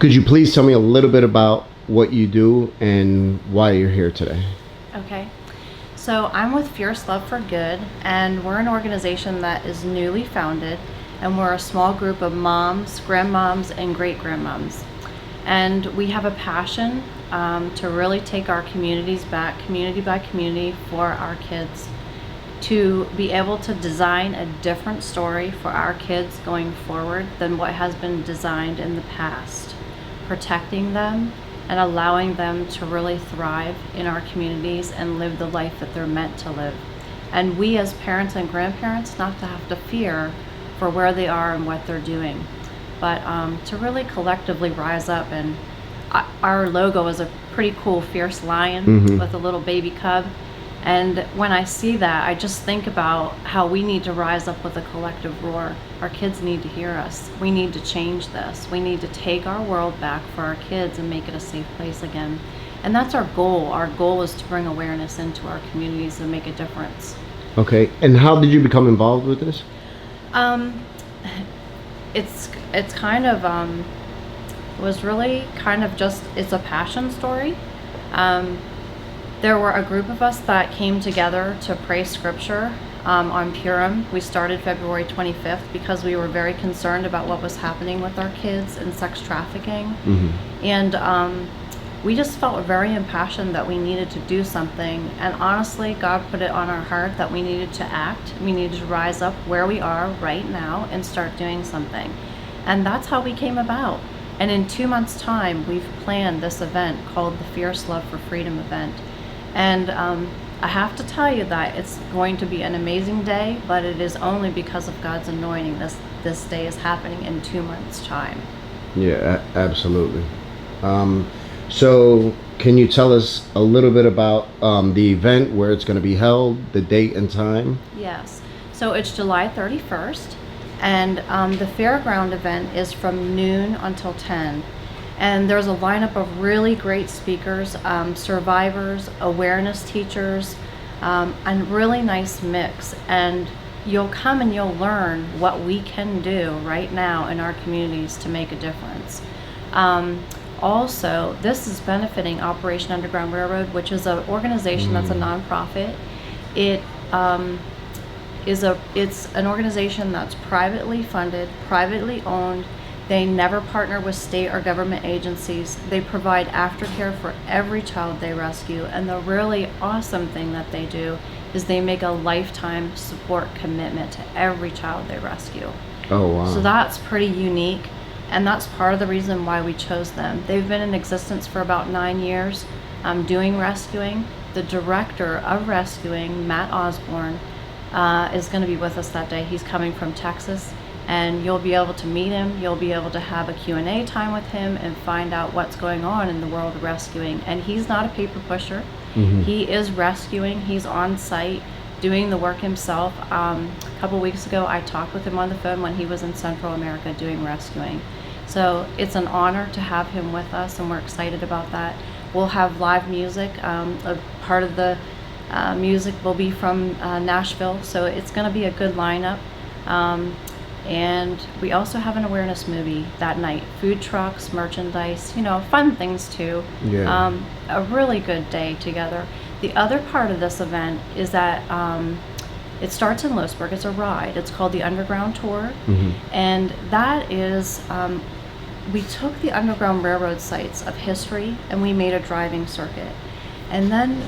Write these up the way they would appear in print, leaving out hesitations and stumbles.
Could you please tell me a little bit about what you do and why you're here today? Okay. So I'm with Fierce Love for Good, and we're an organization that is newly founded, and we're a small group of moms, grandmoms, and great-grandmoms. And we have a passion to really take our communities back, community by community, for our kids, to be able to design a different story for our kids going forward than what has been designed in the past, protecting them and allowing them to really thrive in our communities and live the life that they're meant to live. And we as parents and grandparents not to have to fear for where they are and what they're doing, but to really collectively rise up. And our logo is a pretty cool fierce lion with a little baby cub. And when I see that, I just think about how we need to rise up with a collective roar. Our kids need to hear us. We need to change this. We need to take our world back for our kids and make it a safe place again. And that's our goal. Our goal is to bring awareness into our communities and make a difference. Okay, and how did you become involved with this? It's kind of was really kind of just, it's a passion story. There were a group of us that came together to pray scripture on Purim. We started February 25th because we were very concerned about what was happening with our kids and sex trafficking. And we just felt very impassioned that we needed to do something. And honestly, God put it on our heart that we needed to act. We needed to rise up where we are right now and start doing something. And that's how we came about. And in 2 months' time, we've planned this event called the Fierce Love for Freedom event. And I have to tell you that it's going to be an amazing day, but it is only because of God's anointing this day is happening in 2 months' time. Yeah, absolutely. So can you tell us a little bit about the event, where it's going to be held, the date and time? Yes. So it's July 31st, and the fairground event is from noon until 10. And there's a lineup of really great speakers, survivors, awareness teachers, and really nice mix. And you'll come and you'll learn what we can do right now in our communities to make a difference. Also, this is benefiting Operation Underground Railroad, which is an organization that's a nonprofit. It's an organization that's privately funded, privately owned. They never partner with state or government agencies. They provide aftercare for every child they rescue. And the really awesome thing that they do is they make a lifetime support commitment to every child they rescue. Oh, wow. So that's pretty unique. And that's part of the reason why we chose them. They've been in existence for about 9 years doing rescuing. The director of rescuing, Matt Osborne, is going to be with us that day. He's coming from Texas. And you'll be able to meet him, you'll be able to have a Q&A time with him and find out what's going on in the world of rescuing. And he's not a paper pusher. He is rescuing, he's on site doing the work himself. A couple weeks ago I talked with him on the phone when he was in Central America doing rescuing. So it's an honor to have him with us, and we're excited about that. We'll have live music. A part of the music will be from Nashville, so it's going to be a good lineup. And we also have an awareness movie that night. Food trucks, merchandise, fun things too. Yeah. A really good day together. The other part of this event is that it starts in Lewisburg. It's a ride. It's called the Underground Tour. And that is, we took the Underground Railroad sites of history and we made a driving circuit. And then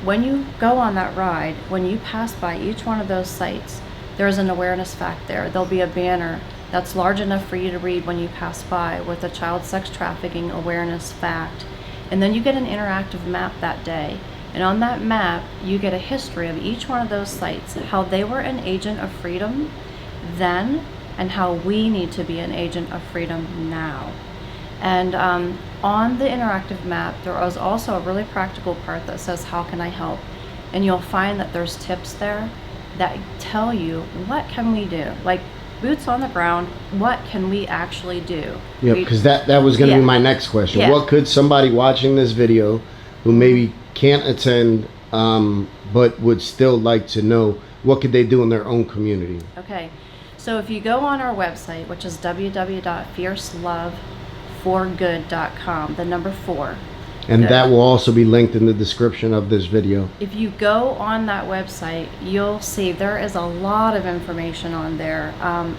when you go on that ride, when you pass by each one of those sites, there's an awareness fact there. There'll be a banner that's large enough for you to read when you pass by with a child sex trafficking awareness fact. And then you get an interactive map that day. And on that map, you get a history of each one of those sites, how they were an agent of freedom then, and how we need to be an agent of freedom now. And on the interactive map, there is also a really practical part that says, how can I help? And you'll find that there's tips there that tell you, what can we do? Like, boots on the ground, what can we actually do? Yeah, because that was going to be my next question. Yeah. What could somebody watching this video who maybe can't attend but would still like to know, what could they do in their own community? Okay, so if you go on our website, which is www.fierceloveforgood.com, forgood.com, the number 4. And Good. that will also be linked in the description of this video. If you go on that website, you'll see there is a lot of information on there,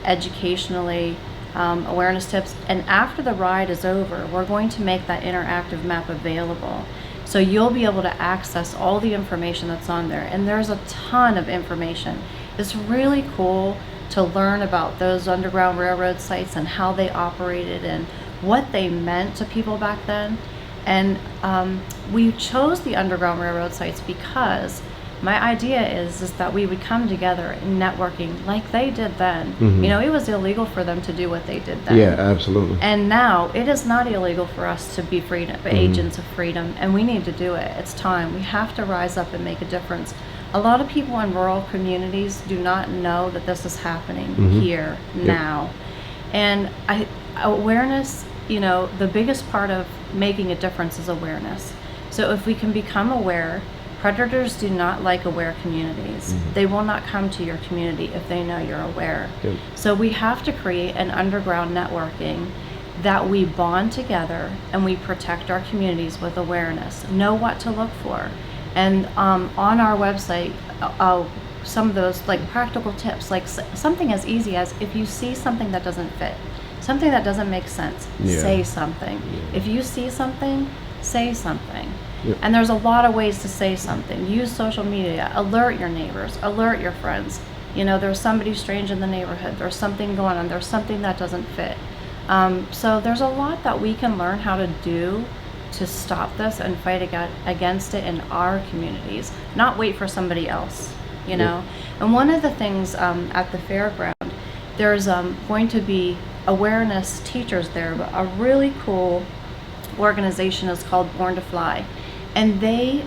educationally, awareness tips. And after the ride is over, we're going to make that interactive map available. So you'll be able to access all the information that's on there. And there's a ton of information. It's really cool to learn about those Underground Railroad sites and how they operated and what they meant to people back then. And we chose the Underground Railroad sites because my idea is that we would come together in networking like they did then. Mm-hmm. You know, it was illegal for them to do what they did then. Yeah, absolutely. And now it is not illegal for us to be freedom, agents of freedom, and we need to do it. It's time. We have to rise up and make a difference. A lot of people in rural communities do not know that this is happening here, now. And awareness, you know, the biggest part of making a difference is awareness. So if we can become aware, predators do not like aware communities. They will not come to your community if they know you're aware. Good. So we have to create an underground networking that we bond together and we protect our communities with awareness, know what to look for. And on our website, some of those like practical tips, like something as easy as if you see something that doesn't fit, something that doesn't make sense, say something. If you see something, say something. And there's a lot of ways to say something. Use social media, alert your neighbors, alert your friends. You know, there's somebody strange in the neighborhood, there's something going on, there's something that doesn't fit. So there's a lot that we can learn how to do to stop this and fight against it in our communities, not wait for somebody else, you know. And one of the things at the fairground, there's going to be awareness teachers there, but a really cool organization is called Born to Fly, and they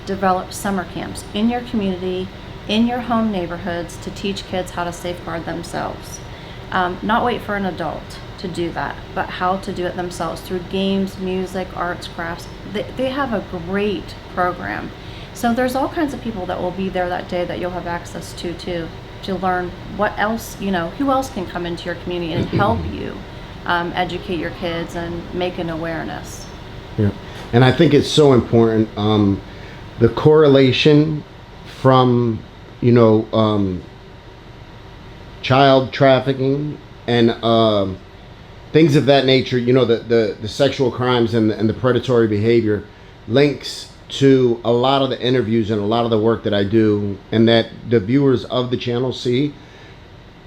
develop summer camps in your community, in your home neighborhoods, to teach kids how to safeguard themselves. Not wait for an adult to do that, but how to do it themselves through games, music, arts, crafts. They have a great program. So there's all kinds of people that will be there that day that you'll have access to too, to learn what else, you know, who else can come into your community and help you educate your kids and make an awareness. Yeah, and I think it's so important, the correlation from, you know, child trafficking and things of that nature, you know, the sexual crimes and the predatory behavior links to a lot of the interviews and a lot of the work that I do and that the viewers of the channel see.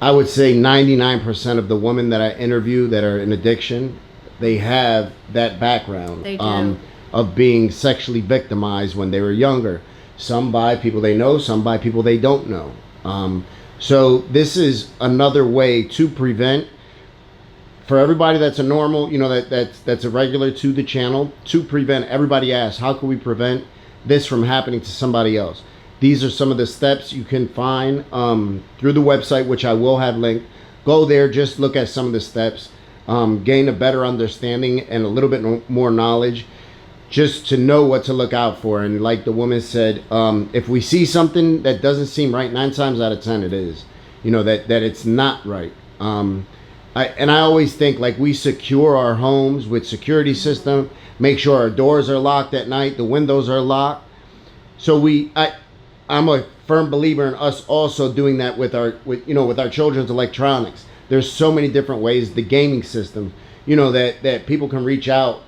I would say 99% of the women that I interview that are in addiction, they have that background. They do. Of being sexually victimized when they were younger. Some by people they know, some by people they don't know. So this is another way to prevent, for everybody that's a normal, you know, that's a regular to the channel, to prevent. Everybody asks, how can we prevent this from happening to somebody else? These are some of the steps you can find through the website, which I will have linked. Go there, just look at some of the steps, gain a better understanding and a little bit more knowledge, just to know what to look out for. And like the woman said, if we see something that doesn't seem right, 9 times out of 10 it is, you know, that it's not right. I always think, like, we secure our homes with security system, make sure our doors are locked at night, the windows are locked. So I'm a firm believer in us also doing that with our children's electronics. There's so many different ways. The gaming system, you know, that people can reach out,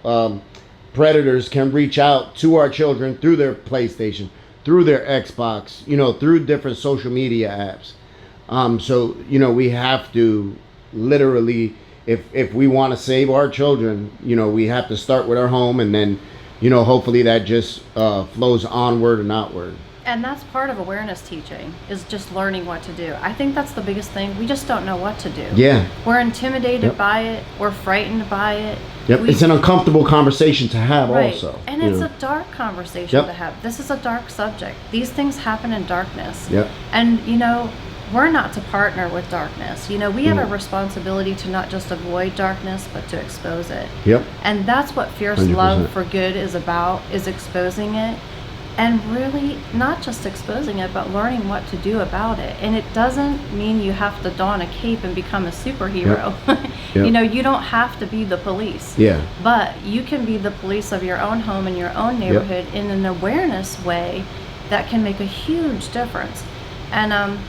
predators can reach out to our children through their PlayStation, through their Xbox, you know, through different social media apps. So, you know, we have to literally, if we want to save our children, you know, we have to start with our home, and then, you know, hopefully that just flows onward and outward. And that's part of awareness teaching, is just learning what to do. I think that's the biggest thing. We just don't know what to do. Yeah. We're intimidated by it. We're frightened by it. Yep. It's an uncomfortable conversation to have also. And it's a dark conversation to have. This is a dark subject. These things happen in darkness. Yep. And, you know, we're not to partner with darkness. You know, we have a responsibility to not just avoid darkness, but to expose it. Yep. And that's what Fierce 100%. Love for Good is about, is exposing it. and really not just exposing it, but learning what to do about it. And it doesn't mean you have to don a cape and become a superhero. Yep. You know, you don't have to be the police. Yeah. But you can be the police of your own home and your own neighborhood in an awareness way that can make a huge difference. And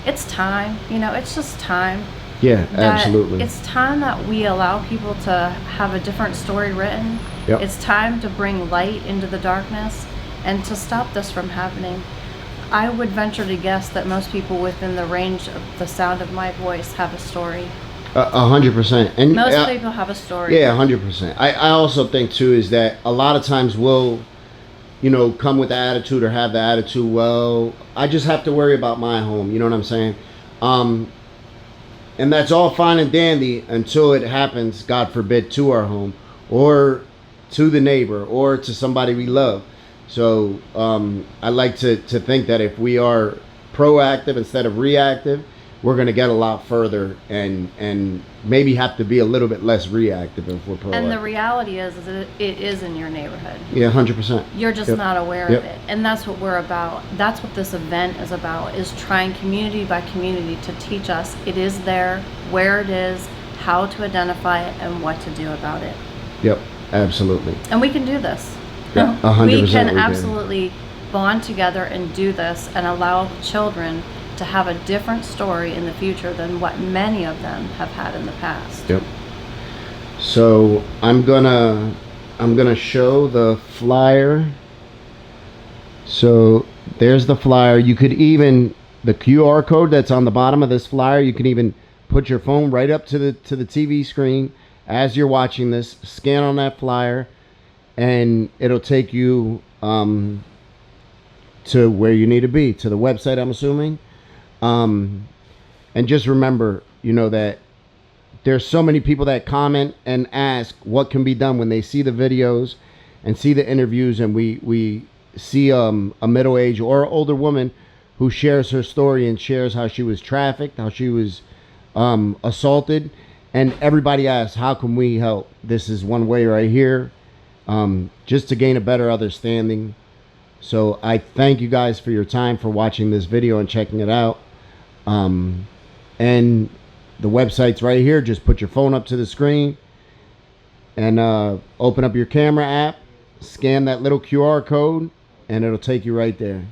it's time, you know, it's just time. Yeah, that absolutely. It's time that we allow people to have a different story written. Yep. It's time to bring light into the darkness and to stop this from happening. I would venture to guess that most people within the range of the sound of my voice have a story. 100%. And Most people have a story. Yeah, 100%. I also think too is that a lot of times we'll, you know, come with the attitude or have the attitude, well, I just have to worry about my home. You know what I'm saying? And that's all fine and dandy until it happens, God forbid, to our home or to the neighbor or to somebody we love. So I like to think that if we are proactive instead of reactive, we're going to get a lot further and maybe have to be a little bit less reactive if we're proactive. And the reality is that it is in your neighborhood. Yeah, 100%. You're just Yep. not aware Yep. of it. And that's what we're about. That's what this event is about, is trying community by community to teach us it is there, where it is, how to identify it, and what to do about it. Yep, absolutely. And we can do this. Yeah, 100% We can we can. absolutely bond together and do this and allow children to have a different story in the future than what many of them have had in the past. Yep. So I'm gonna show the flyer. So there's the flyer. You could even, the QR code that's on the bottom of this flyer, you can even put your phone right up to the TV screen as you're watching this, scan on that flyer, and it'll take you to where you need to be, to the website, I'm assuming. And just remember, you know, that there's so many people that comment and ask what can be done when they see the videos and see the interviews, and we see a middle-aged or older woman who shares her story and shares how she was trafficked, how she was assaulted, and everybody asks, how can we help? This is one way right here, just to gain a better understanding. So I thank you guys for your time, for watching this video and checking it out. And the website's right here. Just put your phone up to the screen and open up your camera app, scan that little QR code, and it'll take you right there.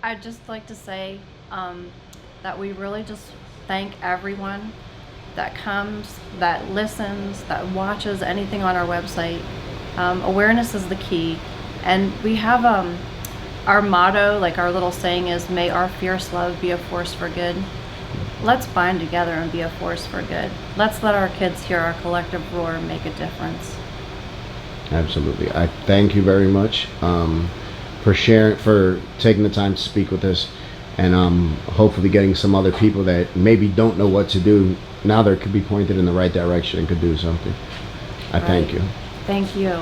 I'd just like to say that we really just thank everyone that comes, that listens, that watches anything on our website. Awareness is the key. And we have our motto, like our little saying is, may our fierce love be a force for good. Let's bind together and be a force for good. Let's let our kids hear our collective roar and make a difference. Absolutely. I thank you very much for sharing, for taking the time to speak with us, and hopefully getting some other people that maybe don't know what to do, now they could be pointed in the right direction and could do something. I thank you. Thank you.